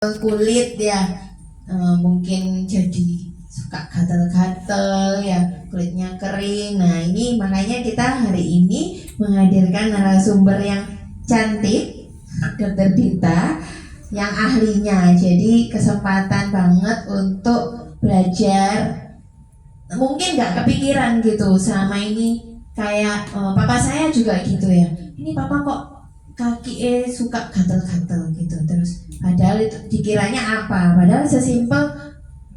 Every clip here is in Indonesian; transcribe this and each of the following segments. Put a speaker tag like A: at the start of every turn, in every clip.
A: kulit ya, mungkin jadi suka gatal-gatal ya, kulitnya kering. Nah ini makanya kita hari ini menghadirkan narasumber yang cantik, Dokter Dita, yang ahlinya. Jadi kesempatan banget untuk belajar. Mungkin nggak kepikiran gitu selama ini, kayak papa saya juga gitu ya. Ini papa kok kaki suka gatel-gatel gitu, terus padahal itu dikiranya apa, padahal sesimpel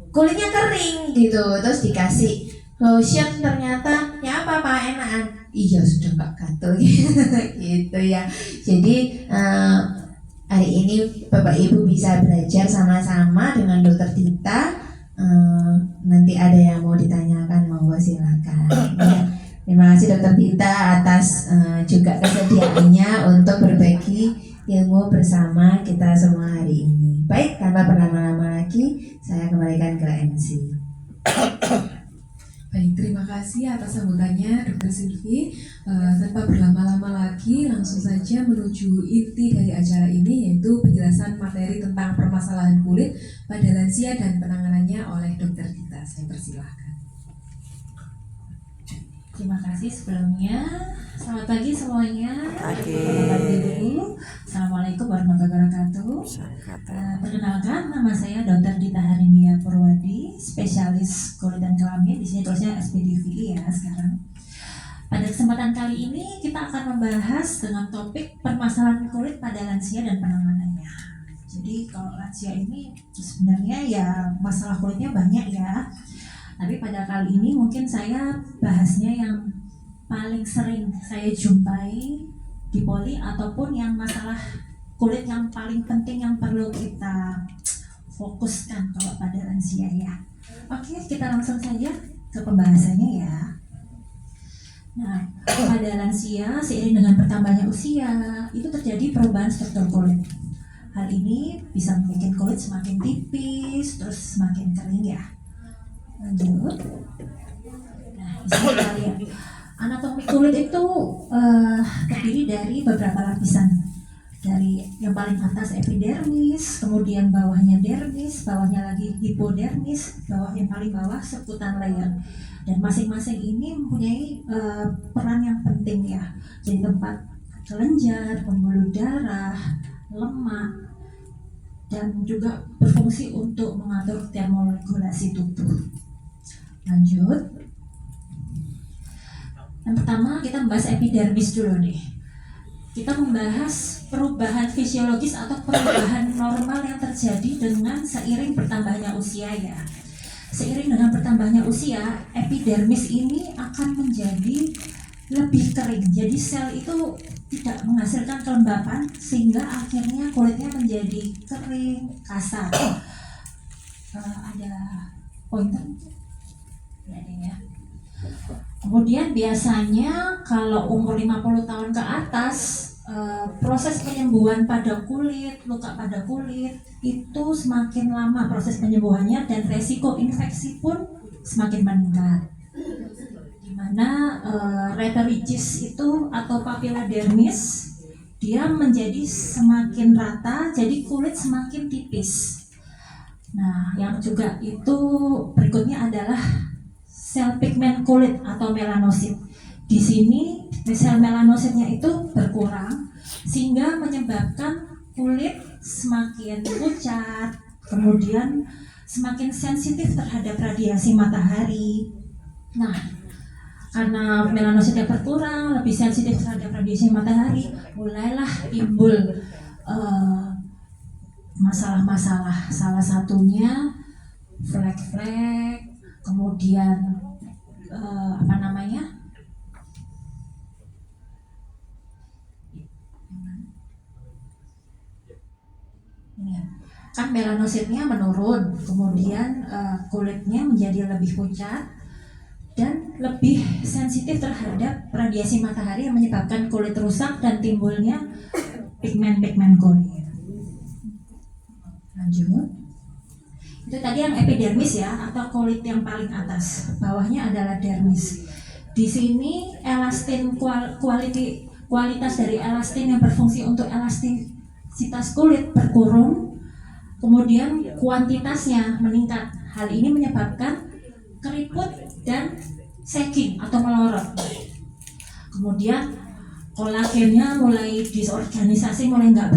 A: kulitnya kering gitu, terus dikasih lotion, ternyata ya apa enakan, iya sudah nggak gatel gitu ya. Jadi hari ini Bapak Ibu bisa belajar sama-sama dengan Dokter Dita. Nanti ada yang mau ditanyakan, monggo silakan ya. Terima kasih Dokter Dita atas juga kesediaannya untuk berbagi ilmu bersama kita semua hari ini. Baik, tanpa berlama-lama lagi, saya kembalikan ke MC.
B: Baik, terima kasih atas sambutannya Dr. Silvi. Tanpa berlama-lama lagi, langsung saja menuju inti dari acara ini, yaitu penjelasan materi tentang permasalahan kulit pada lansia dan penanganannya oleh Dr. Dita. Saya persilahkan.
C: Terima kasih sebelumnya. Selamat pagi semuanya.
D: Pagi.
C: Assalamualaikum warahmatullahi wabarakatuh. Perkenalkan, nama saya Dr. Dita Harinia Purwadi, spesialis kulit dan kelamin. Di sini tulisnya SPDVI ya sekarang. Pada kesempatan kali ini kita akan membahas dengan topik permasalahan kulit pada lansia dan penanganannya. Jadi kalau lansia ini sebenarnya ya masalah kulitnya banyak ya. Tapi pada kali ini mungkin saya bahasnya yang paling sering saya jumpai di poli ataupun yang masalah kulit yang paling penting yang perlu kita fokuskan kalau pada lansia ya. Oke, kita langsung saja ke pembahasannya ya. Nah, pada lansia seiring dengan bertambahnya usia itu terjadi perubahan struktur kulit. Hal ini bisa membuat kulit semakin tipis terus semakin kering ya. Lanjut. Nah, bisa kita lihat anatomi kulit itu terdiri dari beberapa lapisan. Dari yang paling atas epidermis, kemudian bawahnya dermis, bawahnya lagi hipodermis, yang paling bawah seputan layer. Dan masing-masing ini mempunyai peran yang penting ya. Jadi tempat kelenjar, pembuluh darah, lemak, dan juga berfungsi untuk mengatur termoregulasi tubuh. Lanjut. Yang pertama kita membahas epidermis dulu nih. Kita membahas perubahan fisiologis atau perubahan normal yang terjadi dengan seiring bertambahnya usia ya. Seiring dengan bertambahnya usia, epidermis ini akan menjadi lebih kering. Jadi sel itu tidak menghasilkan kelembapan sehingga akhirnya kulitnya menjadi kering, kasar. Ada pointer? Ya. Kemudian biasanya kalau umur 50 tahun ke atas, proses penyembuhan pada kulit, luka pada kulit itu semakin lama proses penyembuhannya dan resiko infeksi pun semakin meningkat. Dimana retaritis itu atau papila dermis dia menjadi semakin rata, jadi kulit semakin tipis. Nah, yang juga itu berikutnya adalah sel pigmen kulit atau melanosit. Di sini sel melanositnya itu berkurang sehingga menyebabkan kulit semakin pucat, kemudian semakin sensitif terhadap radiasi matahari. Nah, karena melanositnya berkurang, lebih sensitif terhadap radiasi matahari, mulailah timbul masalah-masalah. Salah satunya flek-flek, kemudian kan melanositnya menurun, kemudian kulitnya menjadi lebih pucat dan lebih sensitif terhadap radiasi matahari yang menyebabkan kulit rusak dan timbulnya pigmen-pigmen kulit. Lanjut. Itu tadi yang epidermis ya, atau kulit yang paling atas. Bawahnya adalah dermis. Di sini elastin kualitas dari elastin yang berfungsi untuk elastisitas kulit berkurang. Kemudian kuantitasnya meningkat. Hal ini menyebabkan keriput dan sagging atau melorot. Kemudian kolagennya mulai disorganisasi, mulai nggak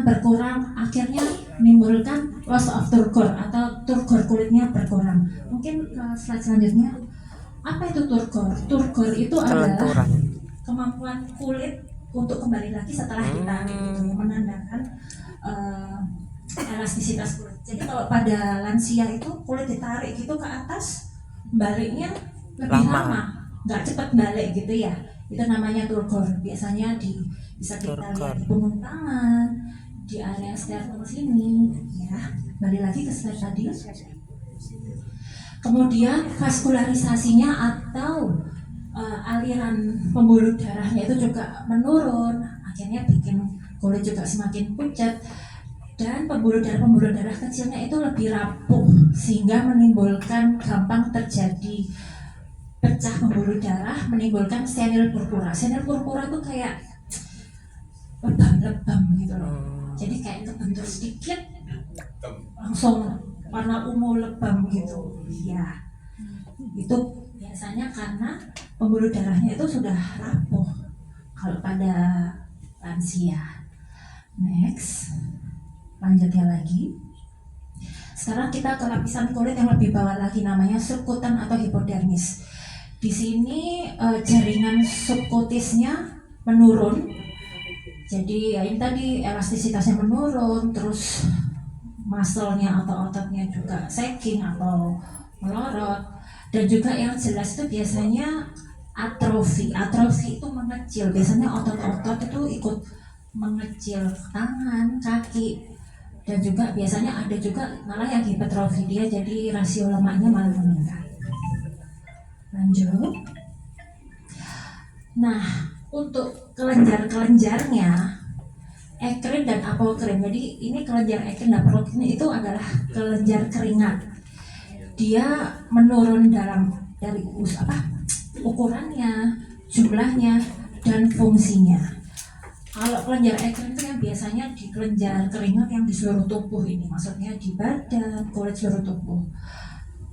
C: berkurang, akhirnya menimbulkan loss of turgor atau turgor kulitnya berkurang. Mungkin ke slide selanjutnya. Apa itu turgor? Turgor itu adalah kemampuan kulit untuk kembali lagi setelah ditarik, gitu, yang menandakan elastisitas kulit. Jadi kalau pada lansia itu kulit ditarik gitu ke atas, baliknya lebih lama, nggak cepat balik gitu ya. Itu namanya turgor. Biasanya bisa kita lihat di punggung tangan, di area sternum sini, ya. Balik lagi ke slide tadi. Kemudian vaskularisasinya atau aliran pembuluh darahnya itu juga menurun, akhirnya bikin kulit juga semakin pucat, dan pembuluh darah kecilnya itu lebih rapuh sehingga menimbulkan gampang terjadi pecah pembuluh darah, menimbulkan senil purpura. Senil purpura itu kayak lebam-lebam gitu loh. Jadi kayak kebentur sedikit langsung warna ungu lebam gitu. Ya, itu biasanya karena pembuluh darahnya itu sudah rapuh kalau pada lansia. Next, lanjutnya lagi. Sekarang kita ke lapisan kulit yang lebih bawah lagi, namanya subkutan atau hipodermis. Di sini jaringan subkutisnya menurun. Jadi ya ini tadi elastisitasnya menurun, terus muscle-nya atau ototnya juga sagging atau melorot, dan juga yang jelas itu biasanya atrofi. Atrofi itu mengecil, biasanya otot-otot itu ikut mengecil, tangan, kaki, dan juga biasanya ada juga malah yang hipertrofi, dia jadi rasio lemaknya malah meningkat. Lanjut. Nah, untuk kelenjar-kelenjarnya ekrin dan apokrin. Jadi ini kelenjar ekrin dan apokrin itu adalah kelenjar keringat. Dia menurun dari ukurannya, jumlahnya, dan fungsinya. Kalau kelenjar ekrin itu yang biasanya di kelenjar keringat yang di seluruh tubuh ini, maksudnya di badan, kulit seluruh tubuh.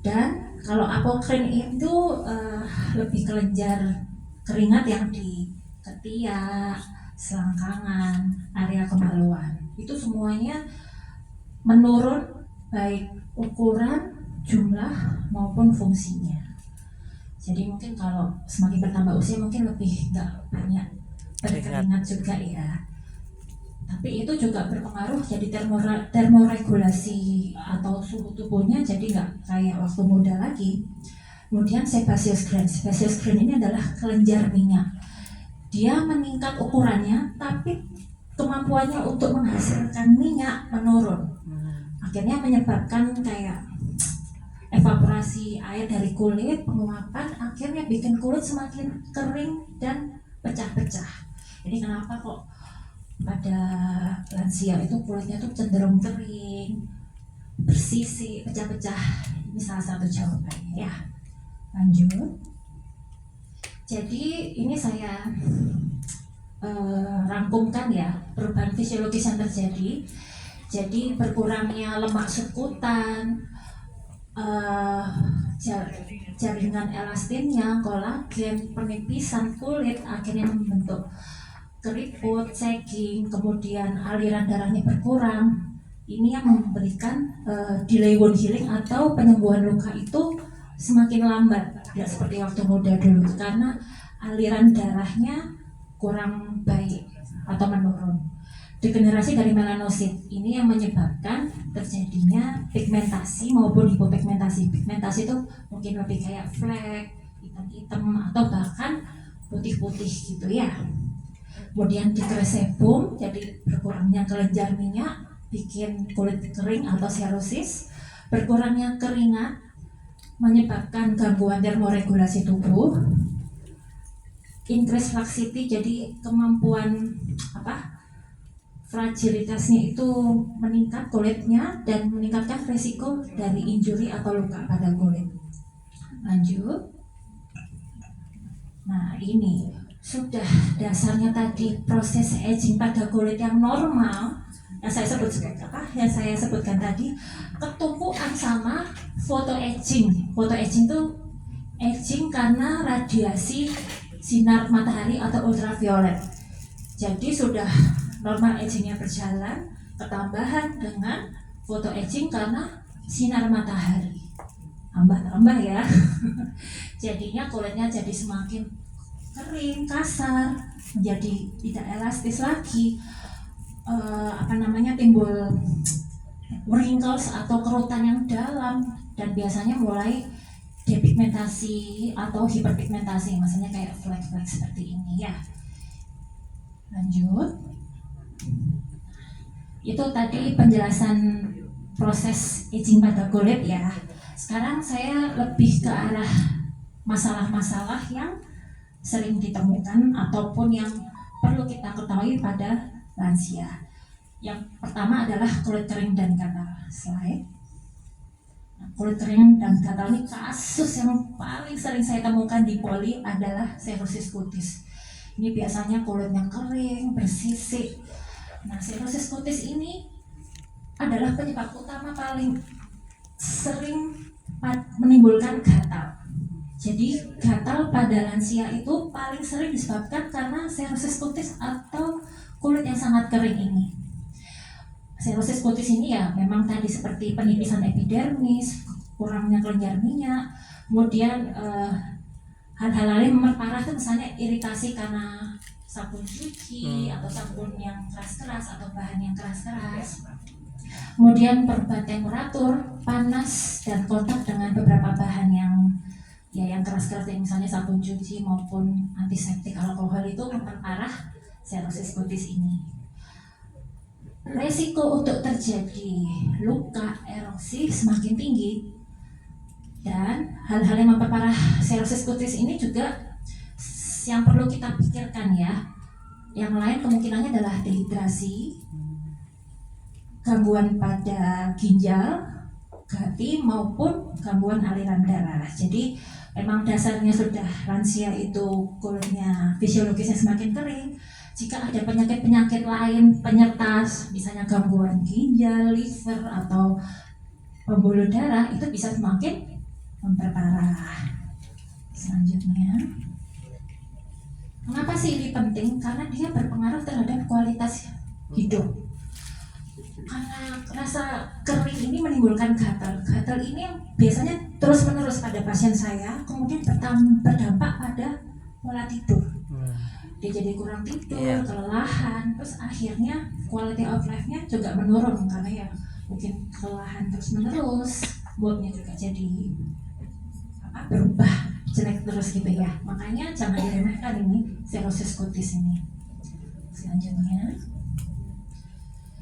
C: Dan kalau apokrin itu lebih kelenjar keringat yang di ketiak, selangkangan, area kemaluan. Itu semuanya menurun baik ukuran, jumlah maupun fungsinya. Jadi mungkin kalau semakin bertambah usia mungkin lebih nggak banyak berkeringat juga ya. Tapi itu juga berpengaruh jadi termoregulasi atau suhu tubuhnya jadi nggak kayak waktu muda lagi. Kemudian sebaceous gland. Sebaceous gland ini adalah kelenjar minyak. Dia meningkat ukurannya, tapi kemampuannya untuk menghasilkan minyak menurun. Akhirnya menyebabkan kayak evaporasi air dari kulit, penguapan, akhirnya bikin kulit semakin kering dan pecah-pecah. Jadi kenapa kok pada lansia itu kulitnya tuh cenderung kering, bersisi, pecah-pecah? Ini salah satu jawabannya ya. Lanjut. Jadi ini saya rangkumkan ya perubahan fisiologis yang terjadi. Jadi berkurangnya lemak subkutan, jaringan elastinnya, kolagen, penipisan kulit akhirnya membentuk keriput, sagging, kemudian aliran darahnya berkurang. Ini yang memberikan delay wound healing atau penyembuhan luka itu semakin lambat, tidak seperti waktu muda dulu karena aliran darahnya kurang baik atau menurun. Degenerasi dari melanosit ini yang menyebabkan terjadinya pigmentasi maupun hipopigmentasi. Pigmentasi itu mungkin lebih kayak flek, hitam-hitam atau bahkan putih-putih gitu ya. Kemudian dikresebum, jadi berkurangnya kelenjar minyak, bikin kulit kering atau serosis. Berkurangnya keringat menyebabkan gangguan termoregulasi tubuh. Increase laxity, jadi kemampuan fragilitasnya itu meningkat kulitnya dan meningkatkan resiko dari injury atau luka pada kulit. Lanjut. Nah ini sudah dasarnya tadi proses aging pada kulit yang normal yang saya sebutkan tadi ketumpuan sama photo aging. Photo aging itu aging karena radiasi sinar matahari atau ultraviolet. Jadi sudah normal agingnya berjalan, ketambahan dengan photo aging karena sinar matahari. Tambah ya. Jadinya kulitnya jadi semakin kering, kasar, menjadi tidak elastis lagi. Timbul wrinkles atau kerutan yang dalam, dan biasanya mulai depigmentasi atau hiperpigmentasi, maksudnya kayak flek-flek seperti ini ya. Lanjut. Itu tadi penjelasan proses aging pada kulit ya. Sekarang saya lebih ke arah masalah-masalah yang sering ditemukan ataupun yang perlu kita ketahui pada lansia. Yang pertama adalah kulit kering dan gatal. Slide. Nah, kulit kering dan gatal ini kasus yang paling sering saya temukan di poli adalah cirrhosis cutis. Ini biasanya kulit yang kering, bersisik. Nah, cirrhosis cutis ini adalah penyebab utama paling sering menimbulkan gatal. Jadi gatal pada lansia itu paling sering disebabkan karena cirrhosis cutis atau kulit yang sangat kering ini. Cirrhosis cutis ini ya memang tadi seperti penipisan epidermis, kurangnya kelenjar minyak, kemudian hal-hal lain memperparah itu misalnya iritasi karena sabun cuci atau sabun yang keras-keras atau bahan yang keras-keras. Kemudian perubahan temperatur, panas, dan kontak dengan beberapa bahan yang keras-keras, yang misalnya sabun cuci maupun antiseptik alkohol itu memperparah cirrhosis cutis ini. Resiko untuk terjadi luka erosi semakin tinggi, dan hal-hal yang memperparah cirrhosis cutis ini juga yang perlu kita pikirkan ya. Yang lain kemungkinannya adalah dehidrasi, gangguan pada ginjal, hati, maupun gangguan aliran darah. Jadi memang dasarnya sudah lansia itu kulitnya fisiologisnya semakin kering. Jika ada penyakit-penyakit lain penyertas, misalnya gangguan ginjal, liver, atau pembuluh darah, itu bisa semakin memperparah. Selanjutnya, kenapa sih ini penting? Karena dia berpengaruh terhadap kualitas hidup. Karena rasa kering ini menimbulkan gatal. Gatal ini biasanya terus-menerus pada pasien saya, kemudian berdampak pada pola tidur. Dia jadi kurang tidur, kelelahan, terus akhirnya quality of life-nya juga menurun karena ya mungkin kelelahan terus-menerus, moodnya juga jadi berubah jelek terus gitu ya. Makanya jangan diremehkan ini cirrhosis cutis ini. Selanjutnya,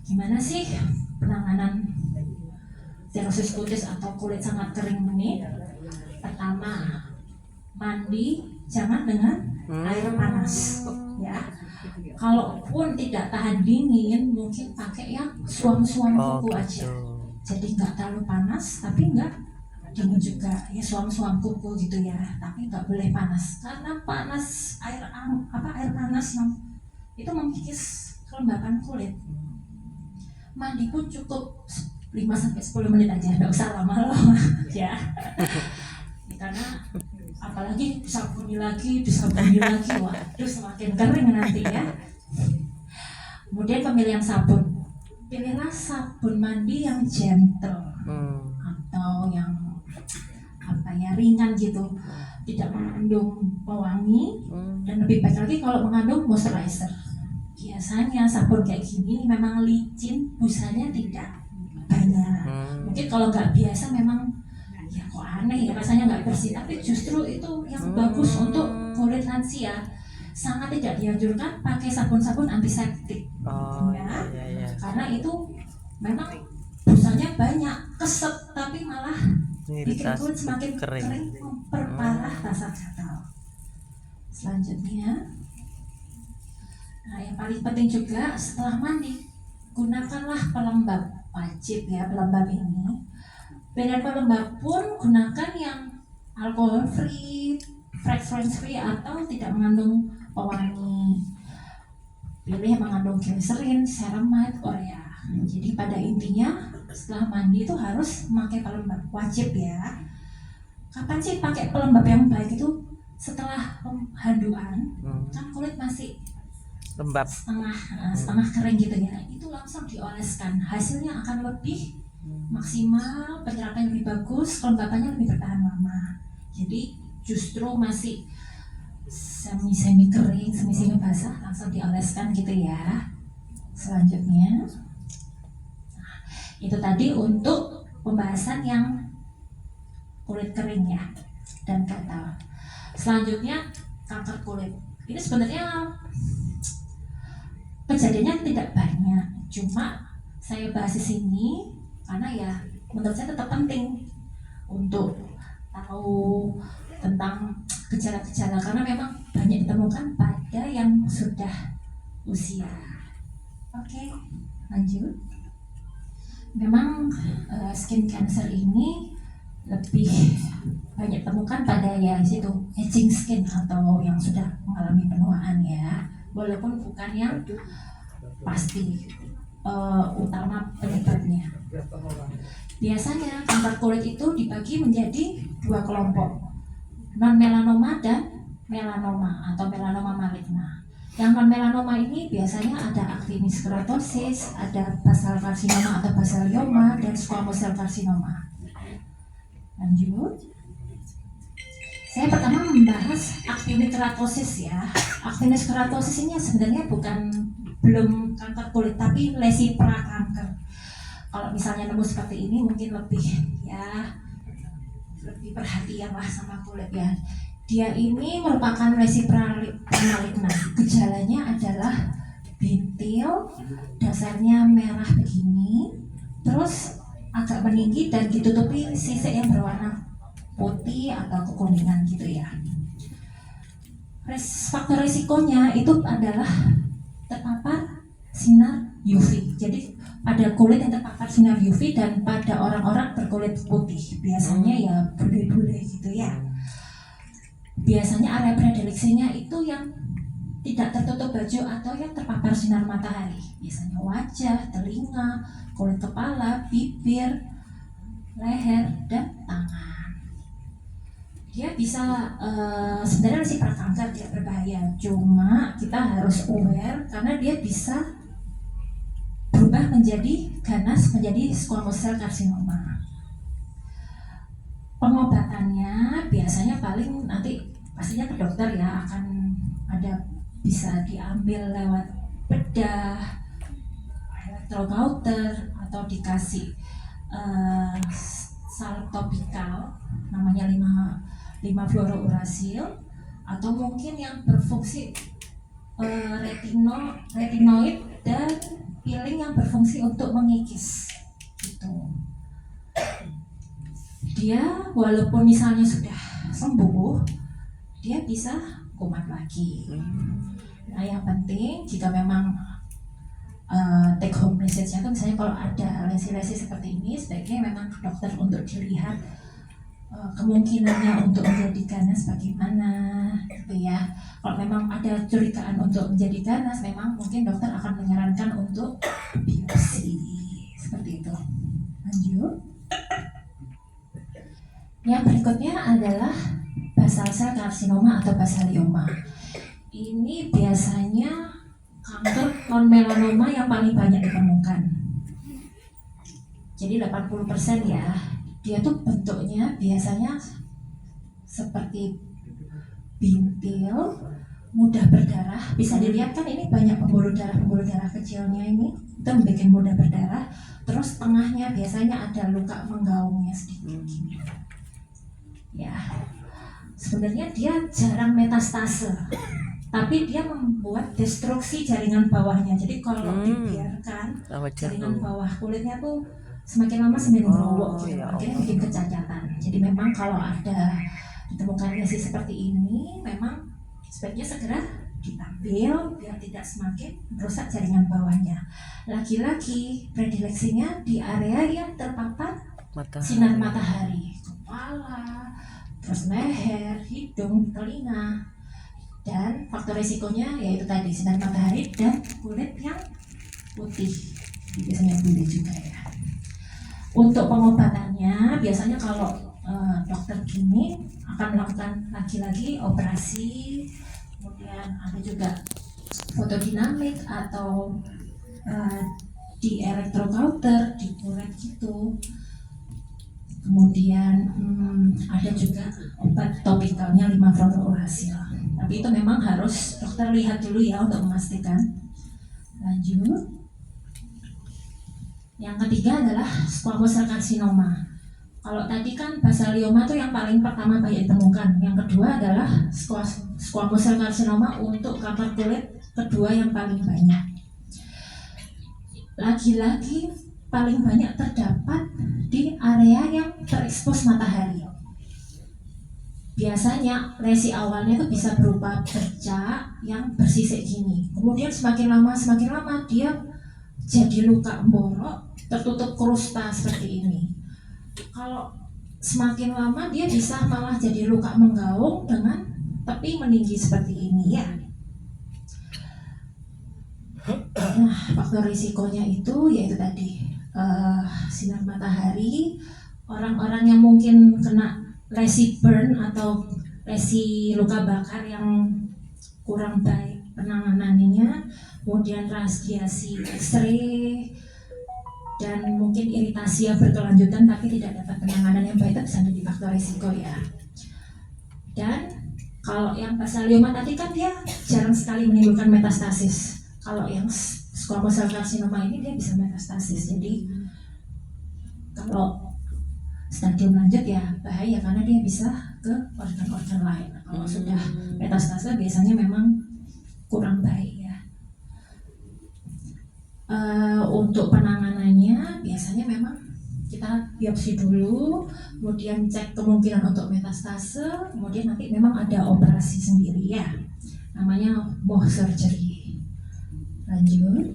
C: gimana sih penanganan cirrhosis cutis atau kulit sangat kering ini? Pertama, mandi jangan dengan air panas ya. Kalaupun tidak tahan dingin, mungkin pakai yang suam-suam kuku aja. Jadi nggak terlalu panas tapi nggak dingin juga ya, suam-suam kuku gitu ya, tapi nggak boleh panas karena panas air panas itu mengikis kelembapan kulit. Mandi pun cukup 5-10 menit aja, nggak usah lama-lama ya. Karena apalagi disabuni lagi, waduh semakin kering nanti ya. Kemudian pemilihan sabun, pilihlah sabun mandi yang gentle atau yang ringan gitu, tidak mengandung pewangi, dan lebih baik lagi kalau mengandung moisturizer. Biasanya sabun kayak gini memang licin, busanya tidak banyak. Mungkin kalau nggak biasa memang ya kok aneh ya, rasanya nggak bersih, tapi justru itu yang bagus untuk kulit lansia. Sangat tidak dianjurkan pakai sabun-sabun antiseptik karena itu memang busanya banyak, keset, tapi malah bikin kulit semakin kering, memperparah rasa gatal. Selanjutnya, nah yang paling penting juga setelah mandi, gunakanlah pelembab, wajib ya pelembab ini. Dan pelembab pun gunakan yang alcohol free, fragrance free, atau tidak mengandung pewangi. Pilih yang mengandung glycerin, ceramide, urea. Jadi pada intinya setelah mandi itu harus memakai pelembab, wajib ya. Kapan sih pakai pelembab yang baik itu? Setelah handuan, kan kulit masih
D: Lembab.
C: setengah kering gitu ya, itu langsung dioleskan, hasilnya akan lebih maksimal, penyerapannya lebih bagus, kelembapannya lebih bertahan lama. Jadi justru masih semi kering, semi basah langsung dioleskan gitu ya. Selanjutnya itu tadi untuk pembahasan yang kulit kering ya dan gatal. Selanjutnya kanker kulit. Ini sebenarnya kejadiannya tidak banyak, cuma saya bahas di sini karena ya menurut saya tetap penting untuk tahu tentang gejala-gejala, karena memang banyak ditemukan pada yang sudah usia. Oke, lanjut. Memang skin cancer ini lebih banyak temukan pada ya situ aging skin atau yang sudah mengalami penuaan ya, walaupun bukan yang pasti utama penyebabnya. Biasanya kanker kulit itu dibagi menjadi dua kelompok, non melanoma dan melanoma atau melanoma maligna. Yang non melanoma ini biasanya ada actinic keratosis, ada basal karsinoma atau basalioma, dan squamous cell karsinoma. Lanjut. Saya pertama membahas actinic keratosis ya. Actinic keratosis ini sebenarnya belum kanker kulit tapi lesi prakanker. Kalau misalnya nemu seperti ini mungkin lebih perhatian lah sama kulit ya. Dia ini merupakan lesi pramaligna. Gejalanya adalah bintil, dasarnya merah begini, terus agak meninggi dan ditutupi sisik yang berwarna putih atau kekuningan gitu ya. Faktor risikonya itu adalah terpapar sinar UV. Jadi pada kulit yang terpapar sinar UV dan pada orang-orang berkulit putih, biasanya ya bule-bule gitu ya. Biasanya area predileksinya itu yang tidak tertutup baju atau yang terpapar sinar matahari. Biasanya wajah, telinga, kulit kepala, bibir, leher, dan tangan. Dia bisa sebenarnya si prakanker tidak berbahaya, cuma kita harus aware karena dia bisa berubah menjadi ganas, menjadi squamous cell carcinoma. Pengobatannya biasanya paling nanti pastinya ke dokter ya, akan ada bisa diambil lewat bedah, elektrokauter, atau dikasih salep topikal namanya 5-fluorouracil, atau mungkin yang berfungsi retinoid dan peeling yang berfungsi untuk mengikis gitu. Dia walaupun misalnya sudah sembuh, dia bisa kumat lagi. Nah yang penting jika memang take home message-nya itu misalnya kalau ada lesi-lesi seperti ini, sebaiknya memang ke dokter untuk dilihat kemungkinannya untuk menjadi ganas bagaimana gitu ya. Kalau memang ada curigaan untuk menjadi ganas, memang mungkin dokter akan menyarankan untuk biopsi seperti itu. Lanjut. Yang berikutnya adalah basal cell carcinoma atau basalioma. Ini biasanya kanker non melanoma yang paling banyak ditemukan. Jadi 80% ya. Dia tuh bentuknya biasanya seperti bintil, mudah berdarah. Bisa dilihat kan ini banyak pembuluh darah kecilnya ini, itu bikin mudah berdarah. Terus tengahnya biasanya ada luka menggaungnya sedikit. Ya, sebenarnya dia jarang metastase, tapi dia membuat destruksi jaringan bawahnya. Jadi kalau dibiarkan jaringan bawah kulitnya tuh semakin lama semakin rontok gitu, akhirnya bikin kecacatan. Jadi memang kalau ada ditemukan lesi seperti ini, memang sebaiknya segera diambil biar tidak semakin merusak jaringan bawahnya. Lagi-lagi predileksinya di area yang terpapar sinar matahari, kepala, terus leher, hidung, telinga, dan faktor risikonya yaitu tadi sinar matahari dan kulit yang putih. biasanya FBB juga ya. Untuk pengobatannya biasanya kalau dokter gini akan melakukan lagi-lagi operasi, kemudian ada juga fotodinamik atau di elektrokauter, di kuret gitu. Kemudian ada juga obat topikalnya 5 fluorouracil. Tapi itu memang harus dokter lihat dulu ya untuk memastikan. Lanjut. Yang ketiga adalah squamous cell carcinoma. Kalau tadi kan basalioma itu yang paling pertama banyak ditemukan. Yang kedua adalah squamous cell carcinoma untuk kanker kulit kedua yang paling banyak. Lagi-lagi paling banyak terdapat di area yang terekspos matahari. Biasanya lesi awalnya itu bisa berupa bercak yang bersisik gini. Kemudian semakin lama dia jadi luka emborok, tertutup krusta seperti ini. Kalau semakin lama dia bisa malah jadi luka menggaung dengan tepi meninggi seperti ini ya. Nah, faktor risikonya itu yaitu tadi sinar matahari, orang-orang yang mungkin kena lesi burn atau lesi luka bakar yang kurang baik penanganannya, kemudian radiasi X-ray, dan mungkin iritasi yang berkelanjutan tapi tidak dapat penanganan yang baik, itu bisa menjadi faktor risiko ya. Dan kalau yang basalioma tadi kan dia jarang sekali menimbulkan metastasis. Kalau yang squamous cell carcinoma ini dia bisa metastasis. Jadi kalau stadium lanjut ya bahaya karena dia bisa ke organ-organ lain. Kalau sudah metastase biasanya memang kurang baik ya. Untuk penanganannya biasanya memang kita biopsi dulu, kemudian cek kemungkinan untuk metastase, kemudian nanti memang ada operasi sendiri ya, namanya Mohs surgery. Lanjut.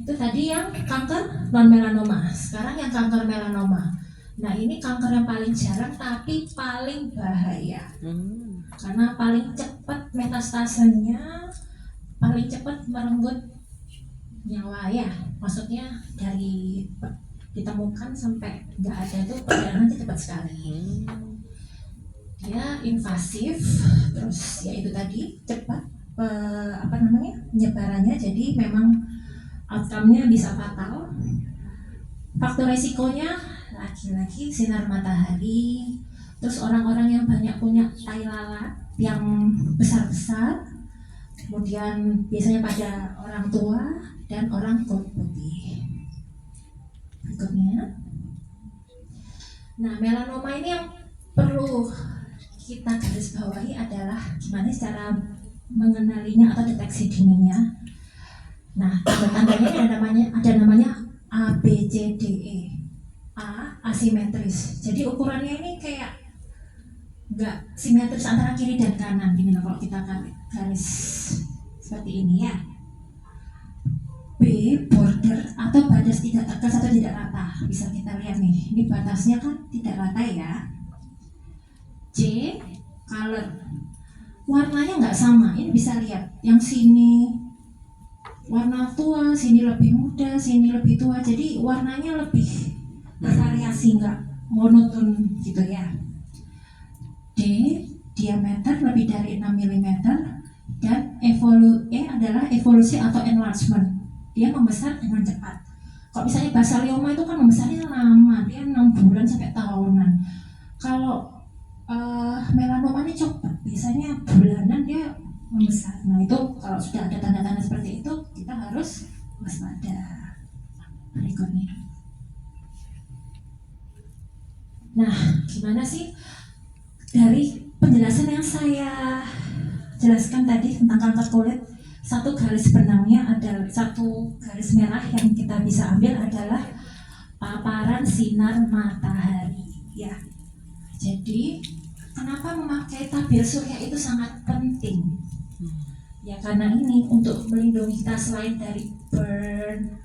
C: Itu tadi yang kanker non melanoma. Sekarang yang kanker melanoma. Nah ini kanker yang paling jarang tapi paling bahaya. Karena paling cepat metastasenya, paling cepat merenggut nyawa ya. Maksudnya dari ditemukan sampai nggak ada itu perjalanannya cepat sekali. Dia invasif, terus ya itu tadi cepat penyebarannya, jadi memang outcome-nya bisa fatal. Faktor resikonya lagi-lagi sinar matahari, terus orang-orang yang banyak punya tai lalat yang besar-besar, kemudian biasanya pada orang tua dan orang kulit putih. Berikutnya, nah melanoma ini yang perlu kita garis bawahi adalah gimana cara mengenalinya atau deteksi dininya. Nah, tanda-tandanya ada namanya ABCDE. A asimetris. Jadi ukurannya ini kayak nggak simetris antara kiri dan kanan. Ini loh kalau kita garis seperti ini ya. B border atau batas tidak tegas atau tidak rata. Bisa kita lihat nih. Ini batasnya kan tidak rata ya. C color. Warnanya nggak sama. Ini bisa lihat. Yang sini warna tua, sini lebih muda, sini lebih tua. Jadi warnanya lebih bervariasi, nggak monoton gitu ya. D diameter lebih dari 6 mm dan adalah evolusi atau enlargement. Dia membesar dengan cepat. Kalau misalnya basalioma itu kan membesarnya lama, dia 6 bulan sampai tahunan. Kalau melanoma ini cepat, biasanya bulanan dia membesar. Nah itu kalau sudah ada tanda-tanda seperti itu kita harus waspada. Berikutnya. Nah gimana sih dari penjelasan yang saya jelaskan tadi tentang kanker kulit, satu garis benangnya adalah, satu garis merah yang kita bisa ambil adalah paparan sinar matahari ya. Jadi kenapa memakai tabir surya itu sangat penting? Ya karena ini untuk melindungi kita selain dari burn,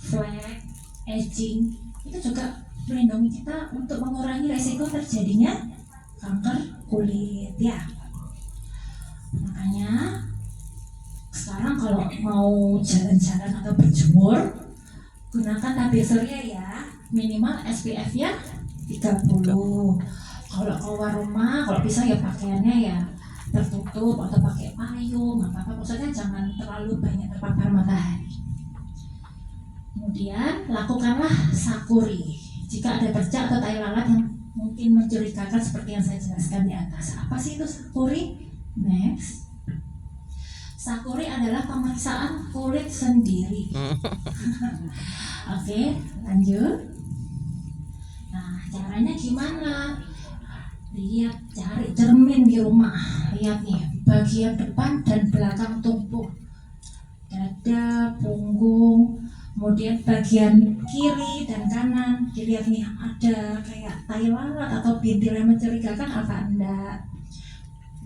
C: flek, aging, itu juga melindungi kita untuk mengurangi resiko terjadinya kanker kulit ya. Makanya sekarang kalau mau jalan-jalan atau berjemur, gunakan tabir surya ya, minimal SPF-nya 30. Kalau keluar rumah, kalau bisa ya pakaiannya ya tertutup atau pakai payung, apa-apa, maksudnya jangan terlalu banyak terpapar matahari. Kemudian lakukanlah sakuri jika ada bercak atau tai lalat yang mungkin mencurigakan seperti yang saya jelaskan di atas. Apa sih itu sakuri? Next. Sakuri adalah pemeriksaan kulit sendiri. Oke, lanjut. Nah, caranya gimana? Lihat, cari cermin di rumah. Lihat nih, bagian depan dan belakang tubuh, dada, punggung, kemudian bagian kiri dan kanan. Dilihat nih, ada kayak tai lalat atau bintil yang mencurigakan apa enggak.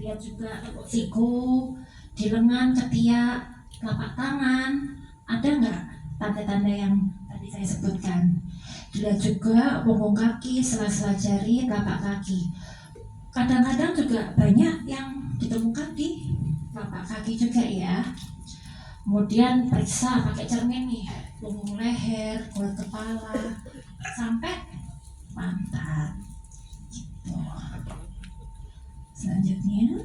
C: Lihat juga tepuk siku, di lengan, ketiak, telapak tangan, ada nggak tanda-tanda yang tadi saya sebutkan. Dilihat juga punggung kaki, sela-sela jari, telapak kaki. Kadang-kadang juga banyak yang ditemukan di telapak kaki juga ya. Kemudian periksa pakai cermin nih, punggung leher, kulit kepala, sampai pantat. Gitu. Selanjutnya,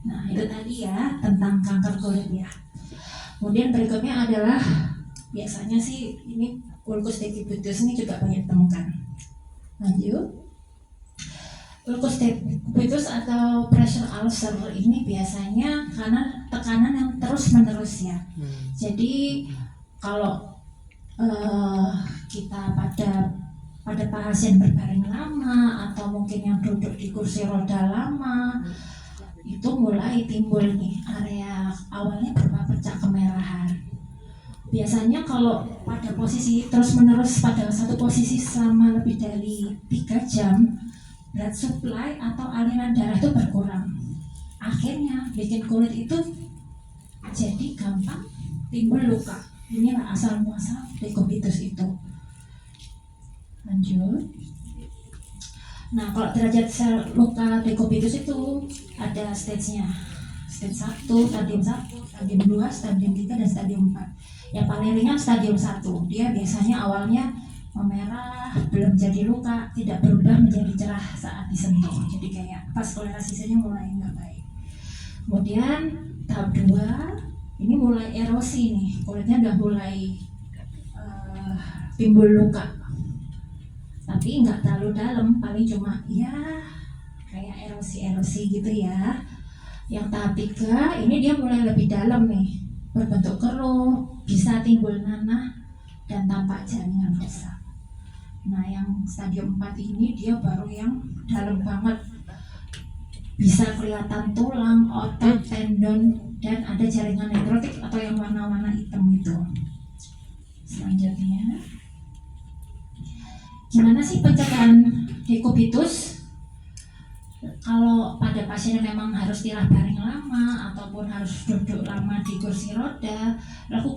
C: nah itu tadi ya tentang kanker kulit ya. Kemudian berikutnya adalah biasanya sih ini ulcus decubitus ini juga banyak ditemukan. Lanjut. Ulcus decubitus atau pressure ulcer ini biasanya karena tekanan yang terus menerus ya. Jadi kalau kita pada pasien berbaring lama atau mungkin yang duduk di kursi roda lama, itu mulai timbul nih area awalnya berupa bercak kemerahan. Biasanya kalau pada posisi terus menerus pada satu posisi selama lebih dari 3 jam, blood supply atau aliran darah itu berkurang. Akhirnya bikin kulit itu jadi gampang timbul luka. Inilah asal muasal decubitus itu. Lanjut. Nah, kalau derajat sel luka decubitus itu ada stage-nya. Stage 1, stadium 1, stadium 2, stadium 3, dan stadium 4. Yang paling ringan stadium 1. Dia biasanya awalnya memerah, belum jadi luka, tidak berubah menjadi cerah saat disentuh. Jadi kayak vaskular sisanya mulai nggak baik. Kemudian tahap 2, ini mulai erosi nih, kulitnya udah mulai timbul luka. Tapi nggak terlalu dalam, paling cuma ya kayak erosi-erosi gitu ya. Yang tahap 3, ini dia mulai lebih dalam nih, berbentuk keruh, bisa timbul nanah, dan tampak jaringan rusak. Nah, yang stadium 4 ini dia baru yang dalam banget, bisa kelihatan tulang, otot, tendon, dan ada jaringan nekrotik atau yang warna-warna hitam itu. Selanjutnya, gimana sih pencegahan decubitus? Kalau pada pasien yang memang harus tilah baring lama ataupun harus duduk lama di kursi roda, lakukan